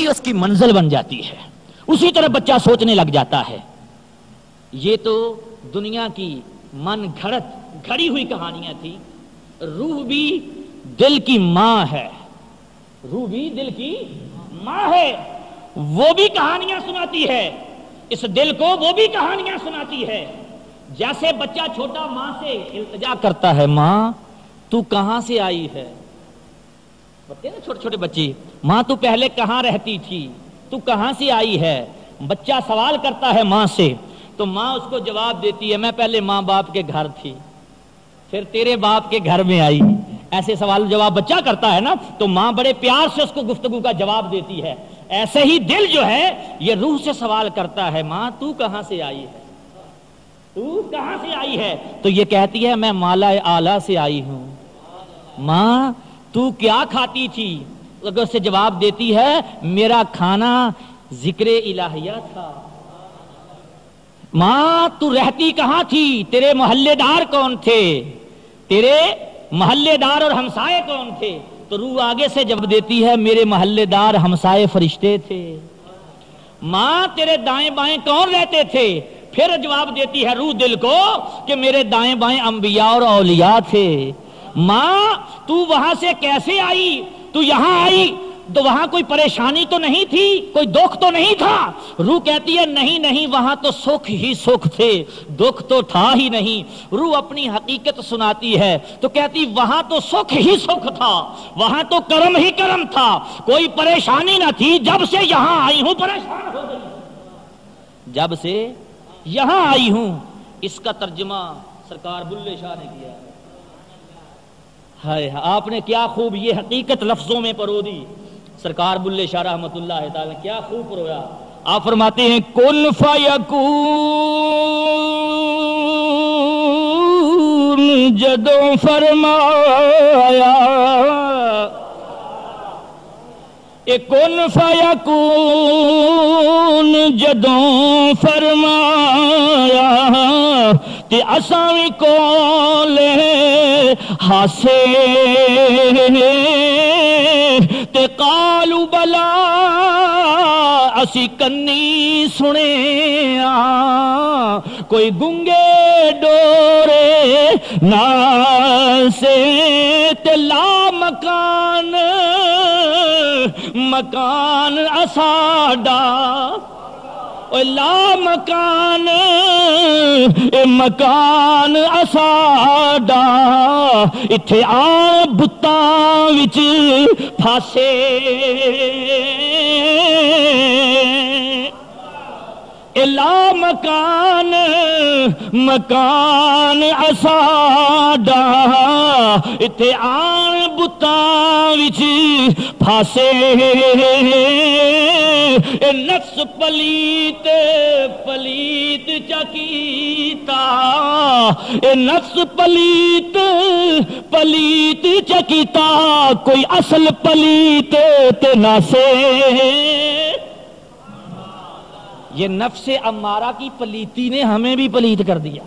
اس کی منزل بن جاتی ہے، اسی طرح بچہ سوچنے لگ جاتا ہے۔ یہ تو دنیا کی من گھڑت گھڑی ہوئی کہانیاں تھی۔ روح بھی دل کی ماں ہے، روح بھی دل کی ماں ہے، وہ بھی کہانیاں سناتی ہے، اس دل کو وہ بھی کہانیاں سناتی ہے۔ جیسے بچہ چھوٹا ماں سے التجا کرتا ہے، ماں تو کہاں سے آئی ہے؟ بچے نا چھوٹے چھوٹے بچے، ماں تو پہلے کہاں رہتی تھی، تو کہاں سے آئی ہے؟ بچہ سوال کرتا ہے ماں سے، تو ماں اس کو جواب دیتی ہے، میں پہلے ماں باپ کے گھر تھی، پھر تیرے باپ کے گھر میں آئی۔ ایسے سوال جواب بچہ کرتا ہے نا، تو ماں بڑے پیار سے اس کو گفتگو کا جواب دیتی ہے۔ ایسے ہی دل جو ہے یہ روح سے سوال کرتا ہے، ماں تو کہاں سے آئی ہے، تو کہاں سے آئی ہے؟ تو یہ کہتی ہے، میں مالا اعلیٰ سے آئی ہوں۔ ماں تو کیا کھاتی تھی؟ اگر اسے جواب دیتی ہے، میرا کھانا ذکر الہیہ تھا۔ ماں تو رہتی کہاں تھی؟ تیرے محلے دار کون تھے؟ تیرے محلے دار اور ہمسائے کون تھے؟ تو روح آگے سے جواب دیتی ہے، میرے محلے دار ہمسائے فرشتے تھے۔ ماں تیرے دائیں بائیں کون رہتے تھے؟ پھر جواب دیتی ہے روح دل کو کہ میرے دائیں بائیں انبیاء اور اولیاء تھے۔ ماں تو وہاں سے کیسے آئی؟ تو یہاں آئی تو وہاں کوئی پریشانی تو نہیں تھی، کوئی دکھ تو نہیں تھا؟ روح کہتی ہے نہیں نہیں، وہاں تو سکھ ہی سکھ تھے، دکھ تو تھا ہی نہیں۔ روح اپنی حقیقت سناتی ہے تو کہتی وہاں تو سکھ ہی سکھ تھا، وہاں تو کرم ہی کرم تھا، کوئی پریشانی نہ تھی۔ جب سے یہاں آئی ہوں پریشان ہو گئی، جب سے یہاں آئی ہوں۔ اس کا ترجمہ سرکار بلے شاہ نے کیا ہے۔ آپ نے کیا خوب یہ حقیقت لفظوں میں پرو دی، سرکار بلے شاہ رحمت اللہ تعالی کیا خوب پرویا۔ آپ فرماتے ہیں کن فیکون، جدوں فرمایا، کن فیکون جدوں فرمایا، تے اساں وی کولے ہاسے، تے قالوا بلا اسی کنی سنے آ، کوئی گنگے ڈورے ناسے، تے لا مکان مکان اساڈا، لا مکان مکان اساڈا، اتھے آ بتاں وچ پھاسے، لا مکان مکان اساڈا، اتھے آن بتاں وچ پھاسے، نفس پلیت پلیت چکیتا، نفس پلیت پلیت چکیتا، کوئی اصل پلیت تے ناسے۔ یہ نفس امارہ کی پلیتی نے ہمیں بھی پلیت کر دیا۔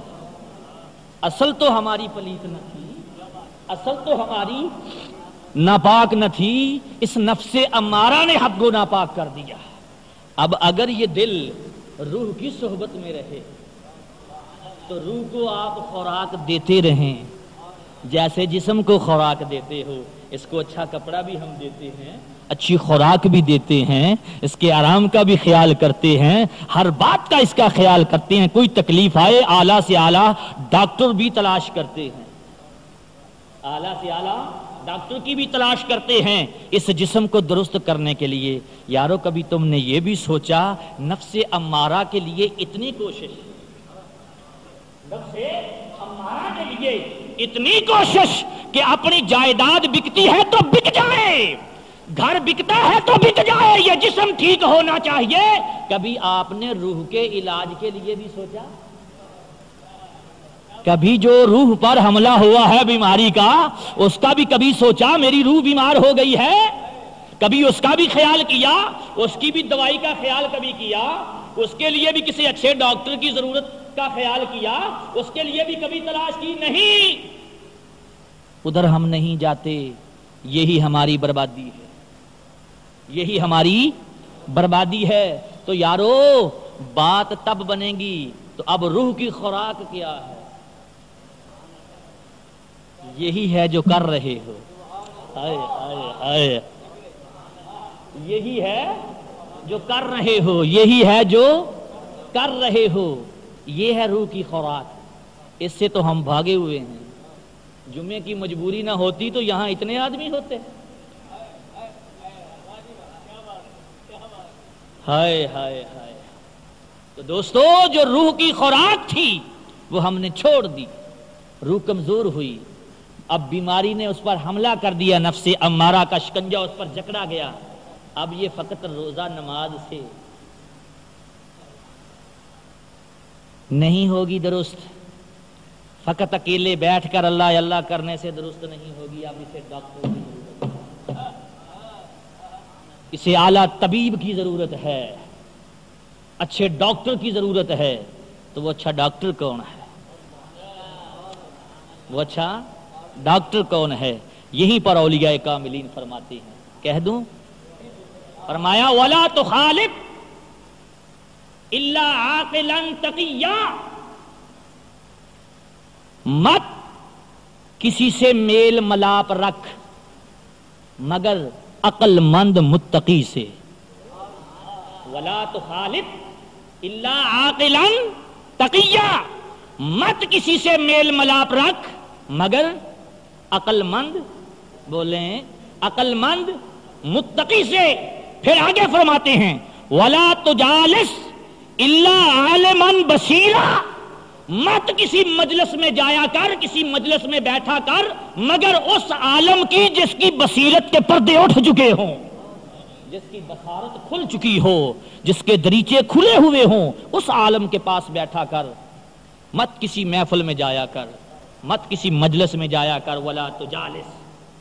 اصل تو ہماری پلیت نہ تھی، اصل تو ہماری ناپاک نہ تھی، اس نفس امارہ نے حق کو ناپاک کر دیا۔ اب اگر یہ دل روح کی صحبت میں رہے تو روح کو آپ خوراک دیتے رہیں، جیسے جسم کو خوراک دیتے ہو۔ اس کو اچھا کپڑا بھی ہم دیتے ہیں، اچھی خوراک بھی دیتے ہیں، اس کے آرام کا بھی خیال کرتے ہیں، ہر بات کا اس کا خیال کرتے ہیں۔ کوئی تکلیف آئے اعلیٰ سے اعلیٰ ڈاکٹر بھی تلاش کرتے ہیں، اعلیٰ سے اعلیٰ ڈاکٹر کی بھی تلاش کرتے ہیں اس جسم کو درست کرنے کے لیے۔ یارو کبھی تم نے یہ بھی سوچا نفس امارہ کے لیے اتنی کوشش، نفس امارہ کے لیے اتنی کوشش کہ اپنی جائیداد بکتی ہے تو بک جائے، گھر بکتا ہے تو بک جائے، یہ جسم ٹھیک ہونا چاہیے۔ کبھی آپ نے روح کے علاج کے لیے بھی سوچا؟ کبھی جو روح پر حملہ ہوا ہے بیماری کا، اس کا بھی کبھی سوچا میری روح بیمار ہو گئی ہے؟ کبھی اس کا بھی خیال کیا؟ اس کی بھی دوائی کا خیال کبھی کیا؟ اس کے لیے بھی کسی اچھے ڈاکٹر کی ضرورت کا خیال کیا؟ اس کے لیے بھی کبھی تلاش کی؟ نہیں، ادھر ہم نہیں جاتے۔ یہی ہماری بربادی ہے، یہی ہماری بربادی ہے، تو یارو بات تب بنے گی تو اب روح کی خوراک کیا ہے؟ یہی ہے جو کر رہے ہو، ہائے ہائے ہائے، یہی ہے جو کر رہے ہو، یہی ہے جو کر رہے ہو، یہ ہے روح کی خوراک۔ اس سے تو ہم بھاگے ہوئے ہیں۔ جمعے کی مجبوری نہ ہوتی تو یہاں اتنے آدمی ہوتے۔ ہائے ہائے ہائے۔ تو دوستو، جو روح کی خوراک تھی وہ ہم نے چھوڑ دی، روح کمزور ہوئی، اب بیماری نے اس پر حملہ کر دیا، نفس امارہ کا شکنجہ اس پر جکڑا گیا۔ اب یہ فقط روزہ نماز سے نہیں ہوگی درست، فقط اکیلے بیٹھ کر اللہ اللہ کرنے سے درست نہیں ہوگی، اب اسے ڈاکٹر کی ضرورت ہے، اسے اعلیٰ طبیب کی ضرورت ہے، اچھے ڈاکٹر کی ضرورت ہے۔ تو وہ اچھا ڈاکٹر کون ہے؟ وہ اچھا ڈاکٹر کون ہے؟ یہیں پر اولیاء کاملین فرماتے ہیں، کہہ دوں، فرمایا وَلَا تُخَالِفْ إِلَّا عَاقِلًا تَقِيًّا، مت کسی سے میل ملاپ رکھ مگر عقل مند متقی سے۔ وَلَا تُخَالِفْ إِلَّا عَاقِلًا تَقِيًّا، مت کسی سے میل ملاپ رکھ مگر عقل مند، بولیں عقل مند متقی سے۔ پھر آگے فرماتے ہیں وَلَا تُجَالِسْ إِلَّا عَالِمًا بَصِيرًا، مت کسی مجلس میں جایا کر، کسی مجلس میں بیٹھا کر مگر اس عالم کی جس کی بصیرت کے پردے اٹھ چکے ہوں، جس کی بصارت کھل چکی ہو، جس کے دریچے کھلے ہوئے ہوں، اس عالم کے پاس بیٹھا کر۔ مت کسی محفل میں جایا کر، مت کسی مجلس میں جایا کر، ولا تجالس،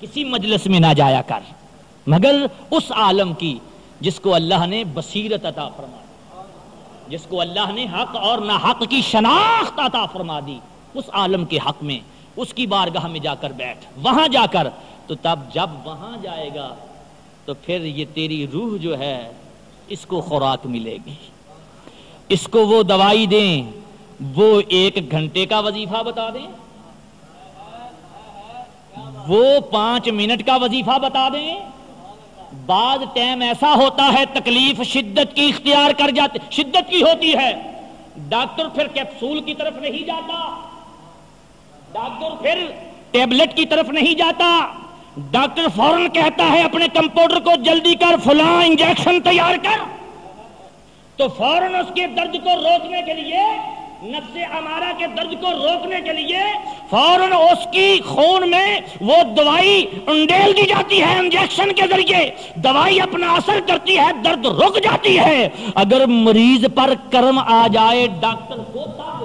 کسی مجلس میں نہ جایا کر مگر اس عالم کی جس کو اللہ نے بصیرت عطا فرمائی، جس کو اللہ نے حق اور ناحق کی شناخت عطا فرما دی، اس عالم کے حق میں اس کی بارگاہ میں جا کر بیٹھ، وہاں جا کر، تو تب جب وہاں جائے گا تو پھر یہ تیری روح جو ہے اس کو خوراک ملے گی، اس کو وہ دوائی دیں، وہ 1 گھنٹے کا وظیفہ بتا دیں، وہ 5 منٹ کا وظیفہ بتا دیں۔ بعض ٹائم ایسا ہوتا ہے تکلیف شدت کی اختیار کر جاتے، شدت کی ہوتی ہے، ڈاکٹر پھر کیپسول کی طرف نہیں جاتا، ڈاکٹر پھر ٹیبلٹ کی طرف نہیں جاتا، ڈاکٹر فوراً کہتا ہے اپنے کمپاؤنڈر کو جلدی کر فلاں انجیکشن تیار کر، تو فوراً اس کے درد کو روکنے کے لیے، نفس امارہ کے درد کو روکنے کے لیے فوراً اس کی خون میں وہ دوائی انڈیل دی جاتی ہے، انجیکشن کے ذریعے دوائی اپنا اثر کرتی ہے، درد رک جاتی ہے۔ اگر مریض پر کرم آ جائے ڈاکٹر کو تب،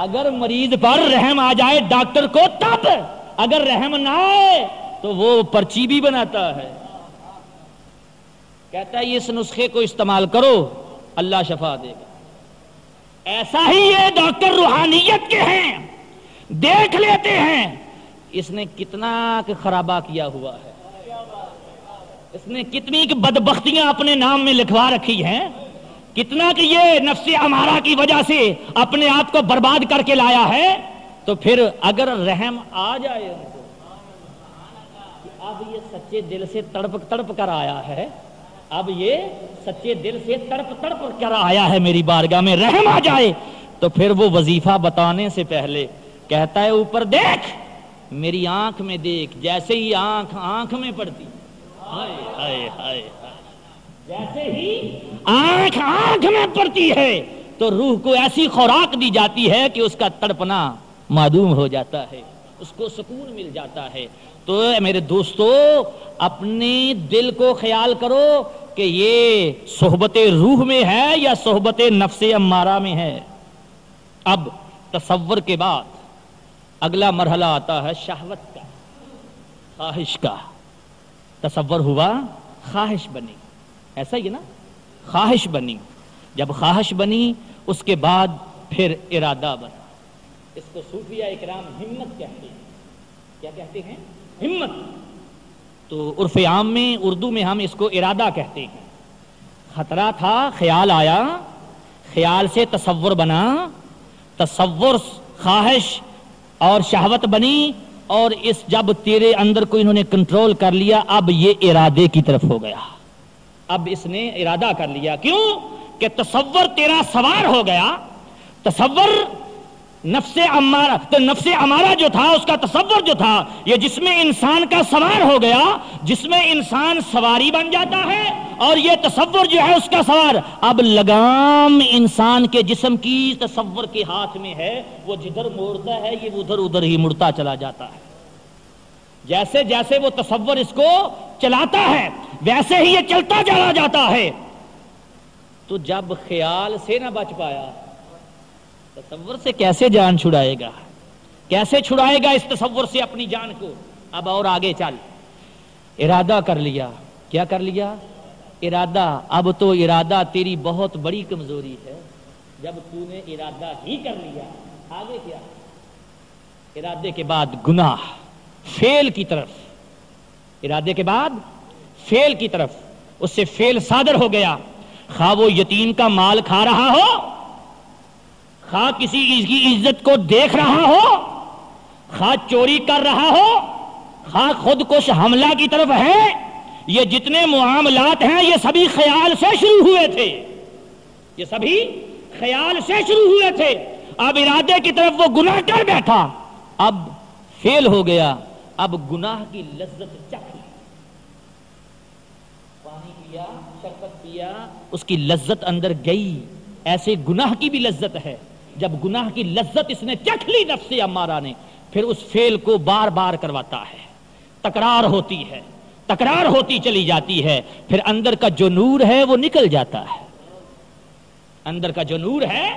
اگر مریض پر رحم آ جائے ڈاکٹر کو تب، اگر رحم نہ آئے تو وہ پرچی بھی بناتا ہے، کہتا ہے اس نسخے کو استعمال کرو اللہ شفا دے گا۔ ایسا ہی یہ ڈاکٹر روحانیت کے ہیں، دیکھ لیتے ہیں اس نے کتنا خرابہ کیا ہوا ہے، اس نے کتنی بدبختیاں اپنے نام میں لکھوا رکھی ہیں، کتنا کہ یہ نفس امارہ کی وجہ سے اپنے آپ کو برباد کر کے لایا ہے، تو پھر اگر رحم آ جائے ان کو، اب یہ سچے دل سے تڑپ کر آیا ہے، اب یہ سچے دل سے تڑپ کر آیا ہے میری بارگاہ میں، رحم آ جائے تو پھر وہ وظیفہ بتانے سے پہلے کہتا ہے اوپر دیکھ، میری آنکھ میں دیکھ، جیسے ہی آنکھ میں پڑتی، ہائے ہائے ہائے، جیسے ہی آنکھ میں پڑتی ہے تو روح کو ایسی خوراک دی جاتی ہے کہ اس کا تڑپنا معدوم ہو جاتا ہے، اس کو سکون مل جاتا ہے۔ تو میرے دوستو، اپنے دل کو خیال کرو کہ یہ صحبت روح میں ہے یا صحبت نفس امارہ میں ہے۔ اب تصور کے بعد اگلا مرحلہ آتا ہے شہوت کا، خواہش کا۔ تصور ہوا، خواہش بنی، ایسا ہی ہے نا، خواہش بنی، جب خواہش بنی اس کے بعد پھر ارادہ بنا، اس کو صوفیہ اکرام ہمت کہتے ہیں۔ کیا کہتے ہیں؟ ہمت۔ تو عرف عام میں اردو میں ہم اس کو ارادہ کہتے ہیں. خطرہ تھا، خیال آیا، خیال سے تصور بنا، تصور خواہش اور شہوت بنی، اور اس جب تیرے اندر کو انہوں نے کنٹرول کر لیا، اب یہ ارادے کی طرف ہو گیا. اب اس نے ارادہ کر لیا. کیوں؟ کہ تصور تیرا سوار ہو گیا. تصور نفس امارہ، تو نفس امارہ جو تھا اس کا تصور جو تھا یہ جس میں انسان کا سوار ہو گیا، جس میں انسان سواری بن جاتا ہے، اور یہ تصور جو ہے اس کا سوار. اب لگام انسان کے جسم کی تصور کے ہاتھ میں ہے، وہ جدھر موڑتا ہے یہ ادھر ادھر ہی مڑتا چلا جاتا ہے. جیسے جیسے وہ تصور اس کو چلاتا ہے ویسے ہی یہ چلتا چلا جاتا ہے. تو جب خیال سے نہ بچ پایا، تصور سے کیسے جان چھڑائے گا؟ کیسے چھڑائے گا اس تصور سے اپنی جان کو؟ اب اور آگے چل. ارادہ کر لیا. کیا کر لیا؟ ارادہ. اب تو ارادہ تیری بہت بڑی کمزوری ہے. جب تو نے ارادہ ہی کر لیا، آگے کیا؟ ارادے کے بعد گناہ، فعل کی طرف. ارادے کے بعد فعل کی طرف. اس سے فعل صادر ہو گیا. خواہ وہ یتیم کا مال کھا رہا ہو، خواہ کسی کی عزت کو دیکھ رہا ہو، خواہ چوری کر رہا ہو، خواہ خود کش حملہ کی طرف ہے، یہ جتنے معاملات ہیں یہ سبھی خیال سے شروع ہوئے تھے. یہ سبھی خیال سے شروع ہوئے تھے. اب ارادے کی طرف وہ گناہ کر بیٹھا، اب فیل ہو گیا. اب گناہ کی لذت چکھ لی. پانی پیا، شربت پیا، اس کی لذت اندر گئی. ایسے گناہ کی بھی لذت ہے. جب گناہ کی لذت اس نے چکھ لی نفس امارہ نے، پھر اس فعل کو بار بار کرواتا ہے. تکرار ہوتی ہے، تکرار ہوتی چلی جاتی ہے. پھر اندر کا جو نور ہے وہ نکل جاتا ہے. اندر کا جو نور ہے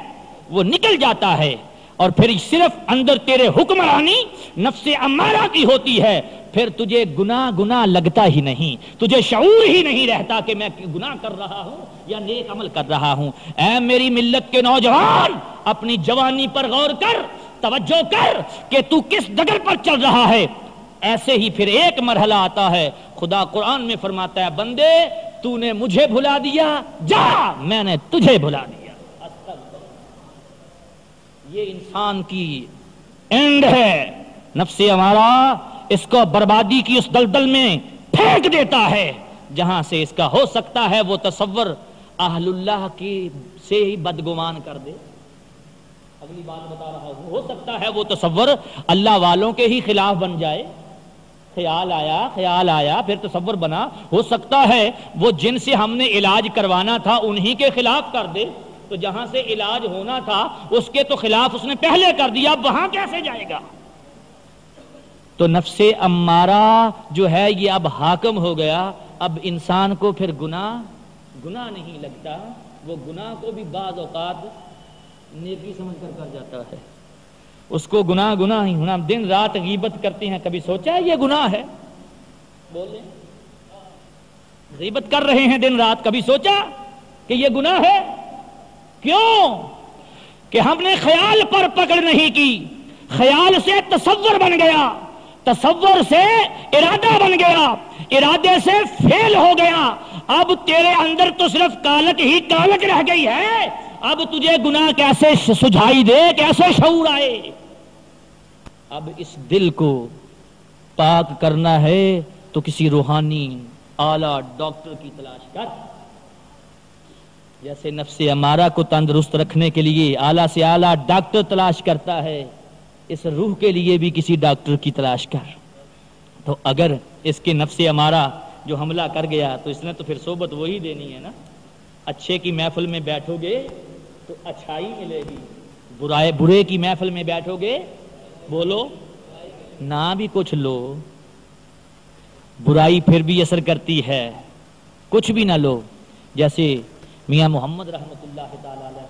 وہ نکل جاتا ہے، اور پھر صرف اندر تیرے حکمرانی نفس امارہ کی ہوتی ہے. پھر تجھے گناہ لگتا ہی نہیں، تجھے شعور ہی نہیں رہتا کہ میں گناہ کر رہا ہوں یا نیک عمل کر رہا ہوں. اے میری ملت کے نوجوان، اپنی جوانی پر غور کر، توجہ کر کہ تو کس ڈگر پر چل رہا ہے. ایسے ہی پھر ایک مرحلہ آتا ہے. خدا قرآن میں فرماتا ہے، بندے تو نے مجھے بھلا دیا، جا میں نے تجھے بھلا دیا. یہ انسان کی اینڈ ہے. نفس ہمارا اس کو بربادی کی اس دلدل میں پھینک دیتا ہے جہاں سے اس کا ہو سکتا ہے وہ تصور اہل اللہ کی سے ہی بدگمان کر دے. اگلی بات بتا رہا ہوں، ہو سکتا ہے وہ تصور اللہ والوں کے ہی خلاف بن جائے. خیال آیا پھر تصور بنا. ہو سکتا ہے وہ جن سے ہم نے علاج کروانا تھا انہی کے خلاف کر دے. تو جہاں سے علاج ہونا تھا اس کے تو خلاف اس نے پہلے کر دیا، اب وہاں کیسے جائے گا؟ تو نفس امارہ جو ہے یہ اب حاکم ہو گیا. اب انسان کو پھر گناہ نہیں لگتا. وہ گناہ کو بھی بعض اوقات نیکی سمجھ کر جاتا ہے. اس کو گناہ ہی ہونا. دن رات غیبت کرتے ہیں، کبھی سوچا ہے یہ گناہ ہے؟ بولیں، غیبت کر رہے ہیں دن رات، کبھی سوچا کہ یہ گناہ ہے؟ کیوں؟ کہ ہم نے خیال پر پکڑ نہیں کی. خیال سے تصور بن گیا، تصور سے ارادہ بن گیا، ارادے سے فعل ہو گیا. اب تیرے اندر تو صرف کالک ہی کالک رہ گئی ہے. اب تجھے گناہ کیسے سجھائی دے، کیسے شعور آئے؟ اب اس دل کو پاک کرنا ہے تو کسی روحانی اعلیٰ ڈاکٹر کی تلاش کر. جیسے نفس امارہ کو تندرست رکھنے کے لیے اعلیٰ سے اعلیٰ ڈاکٹر تلاش کرتا ہے، اس روح کے لیے بھی کسی ڈاکٹر کی تلاش کر. تو اگر اس کے نفس امارہ جو حملہ کر گیا تو اس نے تو پھر صحبت وہی دینی ہے نا. اچھے کی محفل میں بیٹھو گے تو اچھائی ملے گی، برے کی محفل میں بیٹھو گے بولو نہ بھی کچھ لو. برائی پھر بھی اثر کرتی ہے، کچھ بھی نہ لو. جیسے میاں محمد رحمت اللہ تعالی علیہ،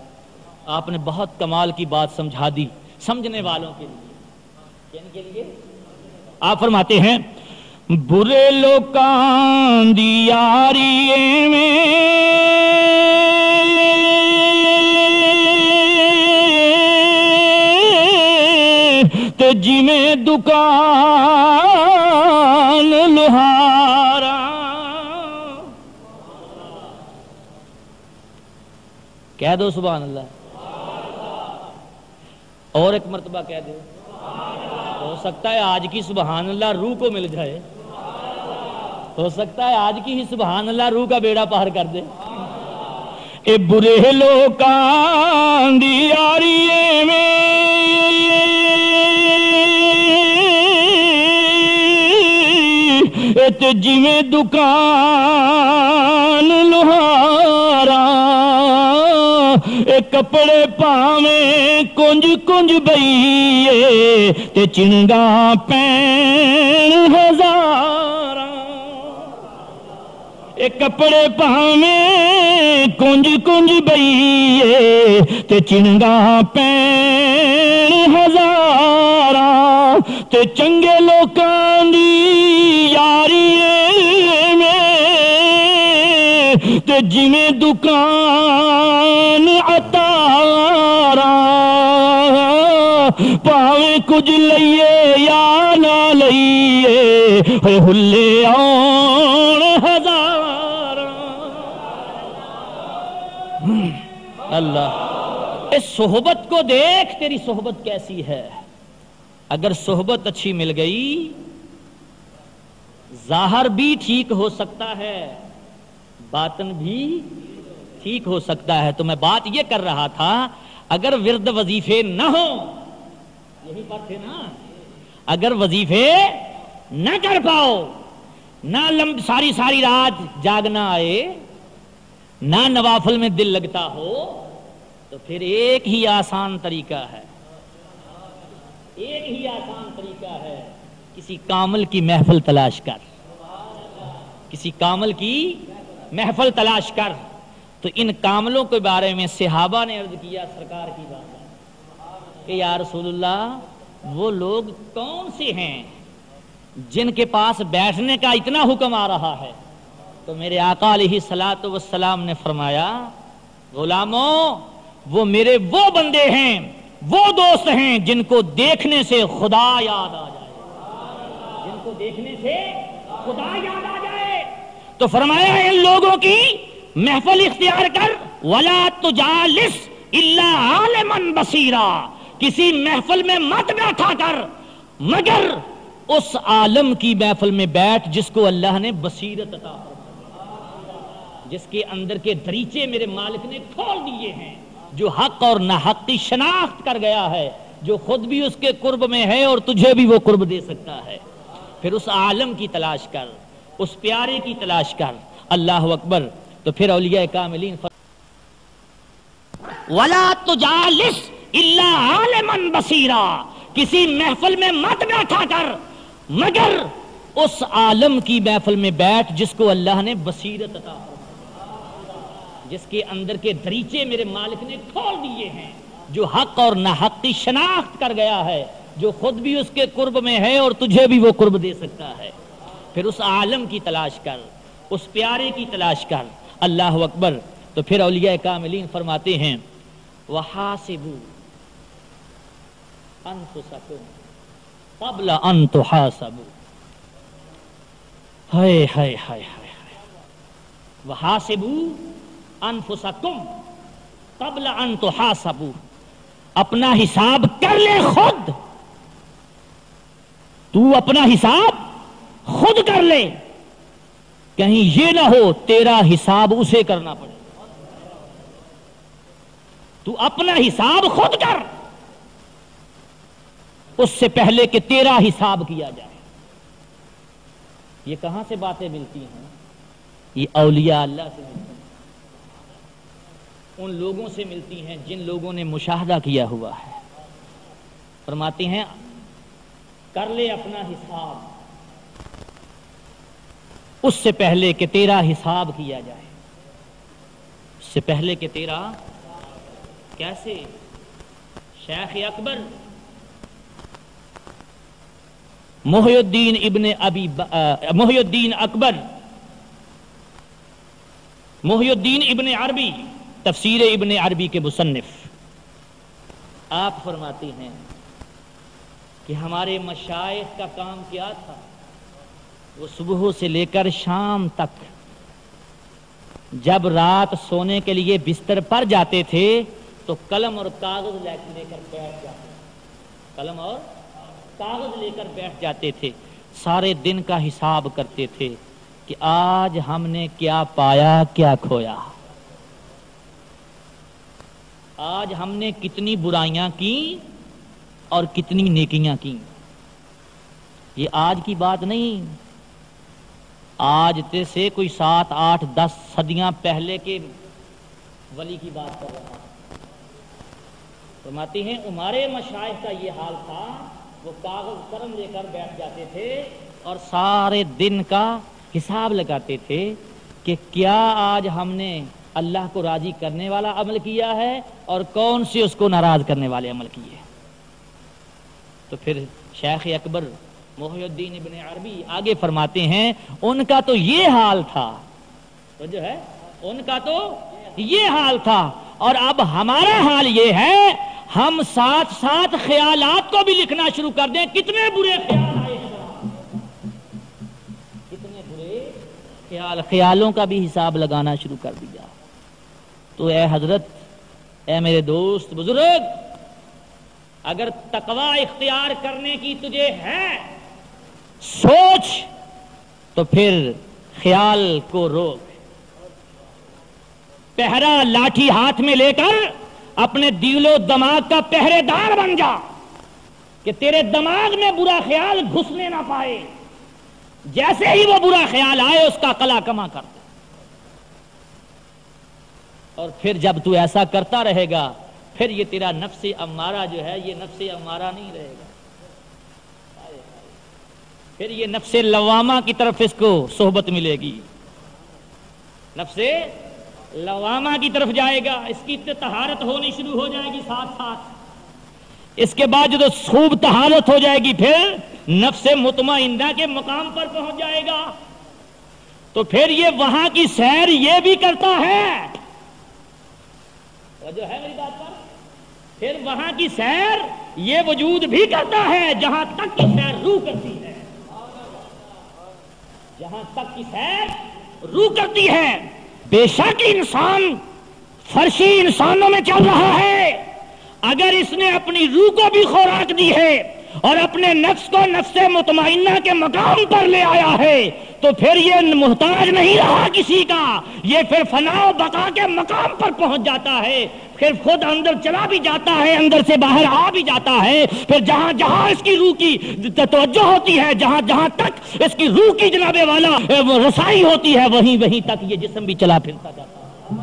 آپ نے بہت کمال کی بات سمجھا دی سمجھنے والوں کے لیے. کن کے لیے؟ آپ فرماتے ہیں، برے لوکاں دی یاری میں تے جویں دکان لوہار کہہ دو سبحان اللہ، اور ایک مرتبہ کہہ دو، ہو سکتا ہے آج کی سبحان اللہ روح کو مل جائے، ہو سکتا ہے آج کی ہی سبحان اللہ روح کا بیڑا پار کر دے۔ اے برے لوکاں دی یاریے میں تے جویں دکان لوہارا، اے کپڑے پاویں کنج کنج بئیے تے چنگا پین ہزاراں، اے کپڑے پاویں کنج کنج بئیے تے چنگا پین ہزاراں، تے چنگے لوکاں دی یاری میں تے جویں دکان عطاراں، پاویں کچھ لئیے یا نہ لئیے ہلے آن ہزاراں۔ اللہ، اس صحبت کو دیکھ، تیری صحبت کیسی ہے۔ اگر صحبت اچھی مل گئی، ظاہر بھی ٹھیک ہو سکتا ہے، باطن بھی ٹھیک ہو سکتا ہے۔ تو میں بات یہ کر رہا تھا، اگر ورد وظیفے نہ ہو، یہی بات ہے نا، اگر وظیفے نہ کر پاؤ، نہ ساری ساری رات جاگنا آئے، نہ نوافل میں دل لگتا ہو، تو پھر ایک ہی آسان طریقہ ہے، ایک ہی آسان طریقہ ہے، کسی کامل کی محفل تلاش کر، کسی کامل کی محفل تلاش کر۔ تو ان کاملوں کے بارے میں صحابہ نے عرض کیا سرکار کی بات کہ یا رسول اللہ، وہ لوگ کون سے ہیں جن کے پاس بیٹھنے کا اتنا حکم آ رہا ہے؟ تو میرے آقا علیہ الصلوۃ والسلام نے فرمایا، غلاموں، وہ میرے وہ بندے ہیں، وہ دوست ہیں جن کو دیکھنے سے خدا یاد آ جائے، جن کو دیکھنے سے خدا یاد آ جائے۔ تو فرمایا ان لوگوں کی محفل اختیار کر، وَلَا تُجَالِسْ إِلَّا عَالِمًا بَصِيرًا، کسی محفل میں مت بیٹھا کر مگر اس عالم کی محفل میں بیٹھ جس کو اللہ نے بصیرت عطا فرمائی، جس کے اندر کے دریچے میرے مالک نے کھول دیے ہیں، جو حق اور ناحق کی شناخت کر گیا ہے، جو خود بھی اس کے قرب میں ہے اور تجھے بھی وہ قرب دے سکتا ہے۔ پھر اس عالم کی تلاش کر، اس پیارے کی تلاش کر۔ اللہ اکبر۔ تو پھر اولیاء کاملین وَلَا تُجَالِسْ إِلَّا عَالِمًا بَصِيرًا، کسی محفل میں مت بیٹھا کر مگر اس عالم کی محفل میں بیٹھ جس کو اللہ نے بصیرت عطا فرمائی، جس کے اندر کے دریچے میرے مالک نے کھول دیے ہیں، جو حق اور ناحق کی شناخت کر گیا ہے، جو خود بھی اس کے قرب میں ہے اور تجھے بھی وہ قرب دے سکتا ہے۔ پھر اس عالم کی تلاش کر، اس پیارے کی تلاش کر۔ اللہ اکبر۔ تو پھر اولیاء کاملین فرماتے ہیں، وَحَاسِبُوا أَنفُسَكُمْ قَبْلَ أَن تُحَاسَبُوا۔ ہائے ہائے ہائے ہائے، وَحَاسِبُوا أَنفُسَكُمْ قَبْلَ أَن تُحَاسَبُوا، اپنا حساب کر لے خود، تو اپنا حساب خود کر لے، کہیں یہ نہ ہو تیرا حساب اسے کرنا پڑے۔ تو اپنا حساب خود کر اس سے پہلے کہ تیرا حساب کیا جائے۔ یہ کہاں سے باتیں ملتی ہیں؟ یہ اولیاء اللہ سے ملتی ہیں، ان لوگوں سے ملتی ہیں جن لوگوں نے مشاہدہ کیا ہوا ہے۔ فرماتے ہیں کر لے اپنا حساب اس سے پہلے کہ تیرا حساب کیا جائے، اس سے پہلے کہ تیرا کیسے؟ شیخ اکبر محی الدین ابن عربی تفسیر ابن عربی کے مصنف، آپ فرماتے ہیں کہ ہمارے مشائخ کا کام کیا تھا؟ وہ صبح سے لے کر شام تک جب رات سونے کے لیے بستر پر جاتے تھے تو قلم اور کاغذ لے کر بیٹھ جاتے، قلم اور کاغذ لے کر بیٹھ جاتے تھے، سارے دن کا حساب کرتے تھے کہ آج ہم نے کیا پایا کیا کھویا، آج ہم نے کتنی برائیاں کی اور کتنی نیکیاں کی۔ یہ آج کی بات نہیں، آج سے کوئی 7 8 10 صدیاں پہلے کے ولی کی بات کر رہا ہے۔ فرماتے ہیں ہمارے مشائخ کا یہ حال تھا، وہ کاغذ قلم لے کر بیٹھ جاتے تھے اور سارے دن کا حساب لگاتے تھے کہ کیا آج ہم نے اللہ کو راضی کرنے والا عمل کیا ہے اور کون سے اس کو ناراض کرنے والے عمل کیے۔ تو پھر شیخ اکبر محی الدین ابن عربی آگے فرماتے ہیں ان کا تو یہ حال تھا، تو جو ہے ان کا تو یہ حال تھا، اور اب ہمارا حال یہ ہے ہم ساتھ ساتھ خیالات کو بھی لکھنا شروع کر دیں، کتنے برے خیال آئے ہیں، کتنے برے خیالوں کا بھی حساب لگانا شروع کر دیا۔ تو اے حضرت، اے میرے دوست بزرگ، اگر تقوی اختیار کرنے کی تجھے ہے سوچ تو پھر خیال کو روک، پہرا لاٹھی ہاتھ میں لے کر اپنے دل و دماغ کا پہرے دار بن جا کہ تیرے دماغ میں برا خیال گھسنے نہ پائے، جیسے ہی وہ برا خیال آئے اس کا قلع کما کر دے۔ اور پھر جب تو ایسا کرتا رہے گا پھر یہ تیرا نفس امارہ جو ہے یہ نفس امارہ نہیں رہے گا، پھر یہ نفس لوامہ کی طرف اس کو صحبت ملے گی، نفس لوامہ کی طرف جائے گا، اس کی طہارت ہونی شروع ہو جائے گی ساتھ ساتھ، اس کے بعد جو خوب طہارت ہو جائے گی پھر نفس مطمئنہ کے مقام پر پہنچ جائے گا، تو پھر یہ وہاں کی سیر یہ بھی کرتا ہے، جو ہے میری بات پر، پھر وہاں کی سیر یہ وجود بھی کرتا ہے جہاں تک کی سیر روح کرتی ہے، جہاں تک کی سیر روح کرتی ہے۔ بے شک انسان فرشی انسانوں میں چل رہا ہے، اگر اس نے اپنی روح کو بھی خوراک دی ہے اور اپنے نفس کو نفس مطمئنہ کے مقام پر لے آیا ہے تو پھر یہ محتاج نہیں رہا کسی کا، یہ پھر فنا و بقا کے مقام پر پہنچ جاتا ہے، پھر خود اندر چلا بھی جاتا ہے، اندر سے باہر آ بھی جاتا ہے، پھر جہاں جہاں اس کی روح کی توجہ ہوتی ہے، جہاں جہاں تک اس کی روح کی جناب والا رسائی ہوتی ہے وہیں تک یہ جسم بھی چلا پھرتا جاتا ہے،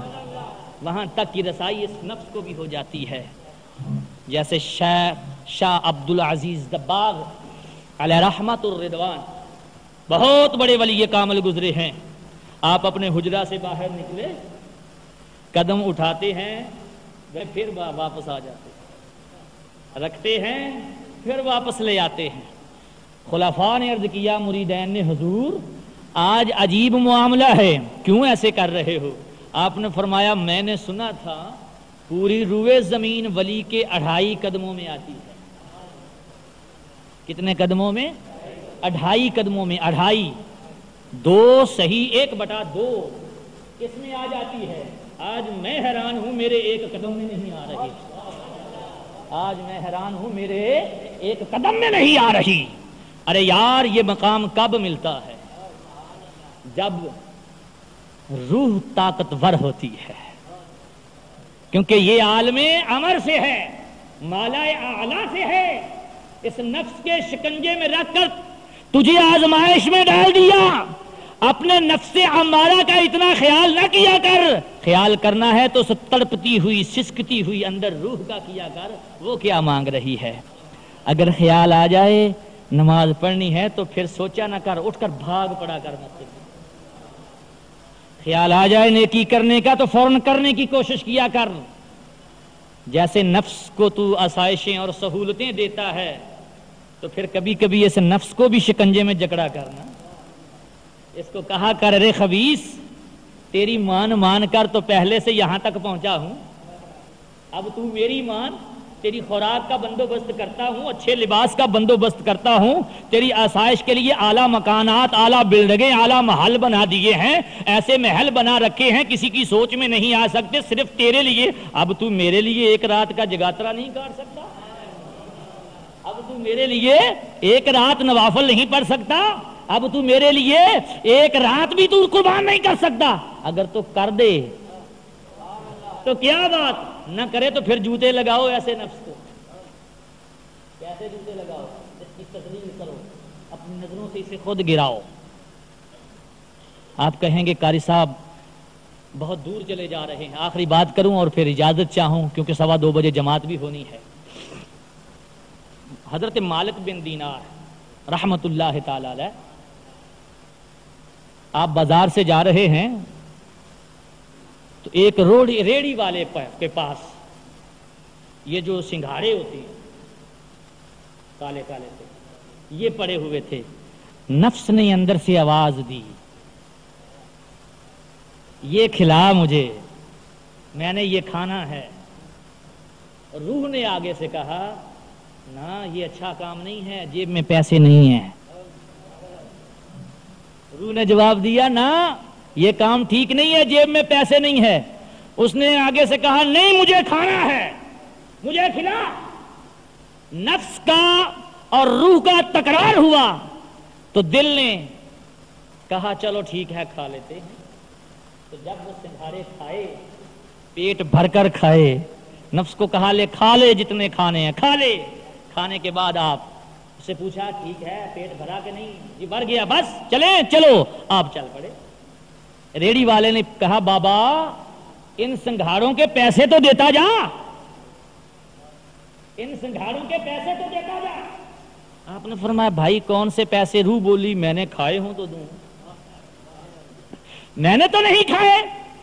وہاں تک کی رسائی اس نفس کو بھی ہو جاتی ہے۔ جیسے شاہ عبد العزیز دباغ علیہ رحمت الرضوان بہت بڑے ولی کامل گزرے ہیں، آپ اپنے حجرہ سے باہر نکلے، قدم اٹھاتے ہیں پھر واپس آ جاتے ہیں، رکھتے ہیں پھر واپس لے آتے ہیں۔ خلفاء نے عرض کیا، مریدین نے، حضور آج عجیب معاملہ ہے، کیوں ایسے کر رہے ہو؟ آپ نے فرمایا میں نے سنا تھا پوری روئے زمین ولی کے 2.5 قدموں میں آتی ہے۔ کتنے قدموں میں؟ 2.5 قدموں میں، 2.5 2 صحیح 1/2 کس میں آ جاتی ہے؟ آج میں حیران ہوں میرے 1 قدم میں نہیں آ رہی، آج میں حیران ہوں میرے 1 قدم میں نہیں آ رہی۔ ارے یار یہ مقام کب ملتا ہے؟ جب روح طاقتور ہوتی ہے، کیونکہ یہ عالم امر سے ہے، مالا اعلیٰ سے ہے، اس نفس کے شکنجے میں رکھ کر تجھے آزمائش میں ڈال دیا، اپنے نفس امارہ کا اتنا خیال نہ کیا کر، خیال کرنا ہے تو تڑپتی ہوئی سسکتی ہوئی اندر روح کا کیا کر، وہ کیا مانگ رہی ہے۔ اگر خیال آ جائے نماز پڑھنی ہے تو پھر سوچا نہ کر، اٹھ کر بھاگ پڑا کر مسجد میں، خیال آ جائے نیکی کرنے کا تو فوراً کرنے کی کوشش کیا کر۔ جیسے نفس کو تو آسائشیں اور سہولتیں دیتا ہے تو پھر کبھی کبھی اس نفس کو بھی شکنجے میں جکڑا کرنا، اس کو کہا کر رے خبیث تیری مان کر تو پہلے سے یہاں تک پہنچا ہوں، اب تو میری مان تیری خوراک کا بندوبست کرتا ہوں، اچھے لباس کا بندوبست کرتا ہوں، تیری آسائش کے لیے اعلیٰ مکانات، اعلیٰ بلڈنگیں، اعلیٰ محل بنا دیے ہیں، ایسے محل بنا رکھے ہیں کسی کی سوچ میں نہیں آ سکتے، صرف تیرے لیے۔ اب تو میرے لیے ایک رات کا جگاترا نہیں کاٹ سکتا؟ اب تو میرے لیے ایک رات نوافل نہیں پڑھ سکتا؟ اب تو میرے لیے ایک رات بھی تو قربان نہیں کر سکتا؟ اگر تو کر دے تو کیا بات، نہ کرے تو پھر جوتے لگاؤ ایسے نفس کو۔ کیسے جوتے لگاؤ؟ اس کی تسلیم کرو، اپنی نظروں سے اسے خود گراؤ۔ آپ کہیں گے قاری صاحب بہت دور چلے جا رہے ہیں، آخری بات کروں اور پھر اجازت چاہوں کیونکہ 2:15 بجے جماعت بھی ہونی ہے۔ حضرت مالک بن دینار رحمت اللہ تعالی علیہ، آپ بازار سے جا رہے ہیں تو ایک ریڑی والے کے پاس یہ جو سنگھاڑے ہوتے ہیں کالے کالے سے یہ پڑے ہوئے تھے۔ نفس نے اندر سے آواز دی، یہ کھلا مجھے، میں نے یہ کھانا ہے۔ روح نے آگے سے کہا نہ، یہ اچھا کام نہیں ہے، جیب میں پیسے نہیں ہیں۔ روح نے جواب دیا نہ، یہ کام ٹھیک نہیں ہے، جیب میں پیسے نہیں ہے۔ اس نے آگے سے کہا نہیں، مجھے کھانا ہے، مجھے کھلا۔ نفس کا اور روح کا تکرار ہوا تو دل نے کہا چلو ٹھیک ہے کھا لیتے ہیں۔ تو جب وہ سنگھاڑے کھائے، پیٹ بھر کر کھائے، نفس کو کہا لے کھا لے جتنے کھانے ہیں کھا لے۔ کھانے کے بعد آپ سے پوچھا ٹھیک ہے پیٹ بھرا کہ نہیں؟ جی بھر گیا، بس چلیں، چلو۔ آپ چل پڑے۔ ریڑی والے نے کہا بابا ان سنگھاڑوں کے پیسے تو دیتا جا، ان سنگھاڑوں کے پیسے تو دیتا جا۔ آپ نے فرمایا بھائی کون سے پیسے؟ روح بولی میں نے کھائے ہوں تو دوں، میں نے تو نہیں کھائے۔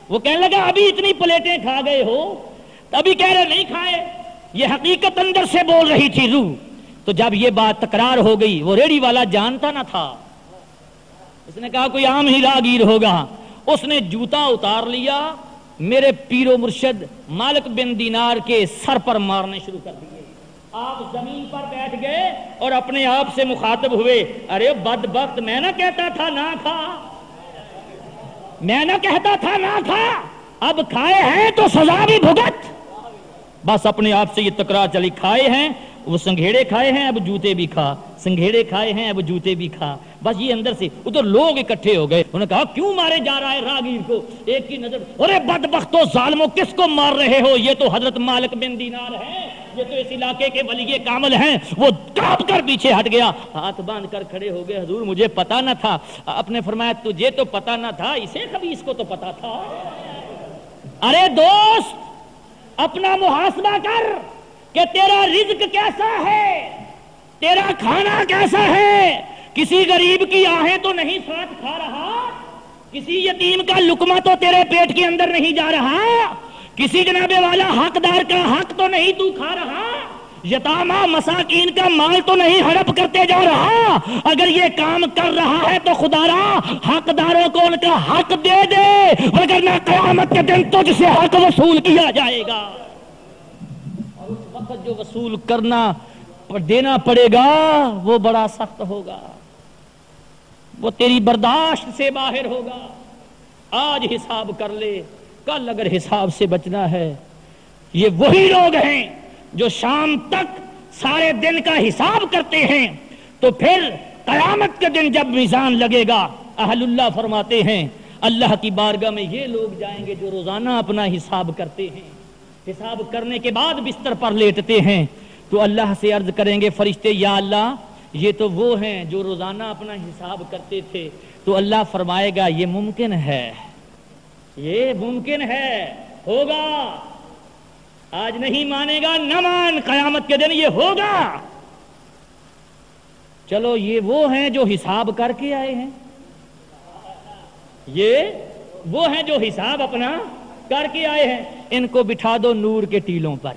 وہ کہنے لگا ابھی اتنی پلیٹیں کھا گئے ہو، ابھی کہہ رہے نہیں کھائے۔ یہ حقیقت اندر سے بول رہی تھی روح۔ تو جب یہ بات تکرار ہو گئی، وہ ریڑی والا جانتا نہ تھا، اس نے کہا کوئی عام ہی راگیر ہوگا۔ اس نے جوتا اتار لیا، میرے پیر و مرشد مالک بن دینار کے سر پر مارنے شروع کر دیے۔ آپ زمین پر بیٹھ گئے اور اپنے آپ سے مخاطب ہوئے، ارے بدبخت، میں نہ کہتا تھا نہ کھا، میں نہ کہتا تھا نہ کھا، اب کھائے ہیں تو سزا بھی بھگت۔ بس اپنے آپ سے یہ تکرار چلی، کھائے ہیں وہ سنگھیڑے کھائے ہیں اب جوتے بھی کھا، سنگھیڑے کھائے ہیں اب جوتے بھی کھا۔ بس یہ اندر سے ادھر لوگ اکٹھے ہو گئے، انہوں نے کہا کیوں مارے جا رہا ہے راگیر کو؟ ایک کی نظر، ارے بدبختو ظالمو کس کو مار رہے ہو؟ یہ تو حضرت مالک بن دینار ہے، یہ تو اس علاقے کے ولی کامل ہیں۔ وہ کانپ کر پیچھے ہٹ گیا، ہاتھ باندھ کر کھڑے ہو گئے، حضور مجھے پتا نہ تھا۔ آپ نے فرمایا تجھے تو پتا نہ تھا، اسے خبیث کو تو پتا تھا۔ ارے دوست اپنا محاسبہ کر کہ تیرا رزق کیسا ہے، تیرا کھانا کیسا ہے۔ کسی غریب کی آہیں تو نہیں ساتھ کھا رہا، کسی یتیم کا لقمہ تو تیرے پیٹ کے اندر نہیں جا رہا، کسی جناب والا حقدار کا حق تو نہیں تو کھا رہا، یتامہ مساکین کا مال تو نہیں ہڑپ کرتے جا رہا۔ اگر یہ کام کر رہا ہے تو خدا را حقداروں کو ان کا حق دے دے، وگرنہ قیامت کے دن تجھ سے حق وصول کیا جائے گا، اور اس وقت جو وصول کرنا دینا پڑے گا وہ بڑا سخت ہوگا، وہ تیری برداشت سے باہر ہوگا۔ آج حساب کر لے، کل اگر حساب سے بچنا ہے۔ یہ وہی لوگ ہیں جو شام تک سارے دن کا حساب کرتے ہیں، تو پھر قیامت کے دن جب میزان لگے گا، اہل اللہ فرماتے ہیں اللہ کی بارگاہ میں یہ لوگ جائیں گے جو روزانہ اپنا حساب کرتے ہیں، حساب کرنے کے بعد بستر پر لیٹتے ہیں تو اللہ سے عرض کریں گے فرشتے یا اللہ یہ تو وہ ہیں جو روزانہ اپنا حساب کرتے تھے۔ تو اللہ فرمائے گا یہ ممکن ہے، یہ ممکن ہے، ہوگا، آج نہیں مانے گا نہ مان، قیامت کے دن یہ ہوگا۔ چلو یہ وہ ہیں جو حساب کر کے آئے ہیں، یہ وہ ہیں جو حساب اپنا کر کے آئے ہیں، ان کو بٹھا دو نور کے ٹیلوں پر۔